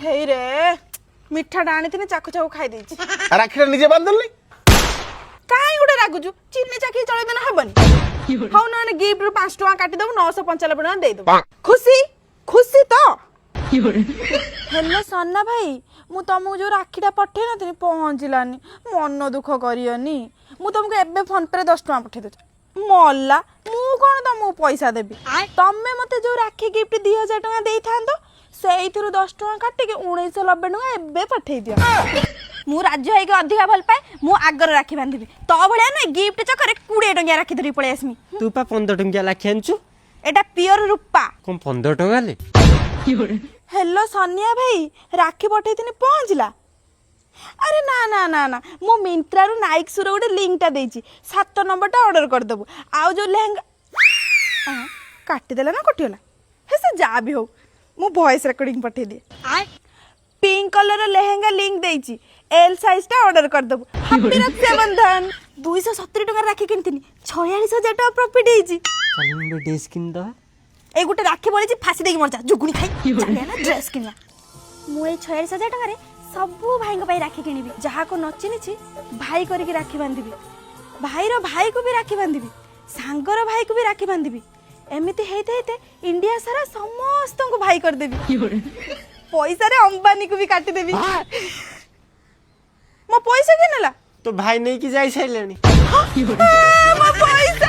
हेई रे मिठाटा आनी चाकू चाकू खाई देछि राखीटा निजे बांधलनी काई गुटे रागुजु चिन्नी चाकी चले देना हबनी हौ ना गिफ्ट रु 5 टका काटी दबु 995 टका दे दबु खुशी खुशी तो हेलो सन्ना भाई मु तुमको जो राखीटा पठे नथि पहुँचलानी मन दुख करियनी मु तुमको एबे फोन पे 10 टका पठे दे मल्ला मु कोन तुमको पैसा देबी तमे मते जो राखी गिफ्ट 2000 टका देई थांतो सेइथिरु 10 टका काटी के 1990 टका एबे पठे दियो मु राज्य है अधिका भल पाए मु आगर राखी बांधिबी तो भलिया न गिफ्ट चक्कर 20 टका राखी धरी पळे आसमी तू पा 15 टंकिया लाखी आनचु एटा प्योर रूपा कौन 15 टंका ले हेलो सोनिया भाई राखी पठेइथिनी पहुँचला अरे ना ना ना ना मो मिंत्रा रु नाइक सुर गोटे लिंक टा देछि 7 नंबर टा ऑर्डर कर देबो आउ जो लहंगा काटी देला ना कटियोला हे से जा भी हो मो वॉइस रिकॉर्डिंग पठे दे पिंक कलर लहंगा लिंक देछि एल साइज टा ऑर्डर कर देबो हैप्पी रक्षाबंधन 270 टका राखी किनथिनी 46000 टका प्रॉफिट हेछि चल मैं ड्रेस किन द ए गुटे राखी बोले फासी देगी मरजा जुगुनी खाई चलिया ना ड्रेस किनिया मु ए 46000 टका रे सबु भाई को राखी किनिबी जहा को न चिनिछि भाई करके राखी बांधिबी भाई रो भाई को भी राखी बांधिबी सांगर भाई को भी राखी बांधिबी एमिति हेते हेते इंडिया सारा समस्त को भाई कर देबी पैसा रे अंबानी को भी काटी देबी मो पैसा के नेला तो भाई नहीं की जाई सैलेनी मो पैसा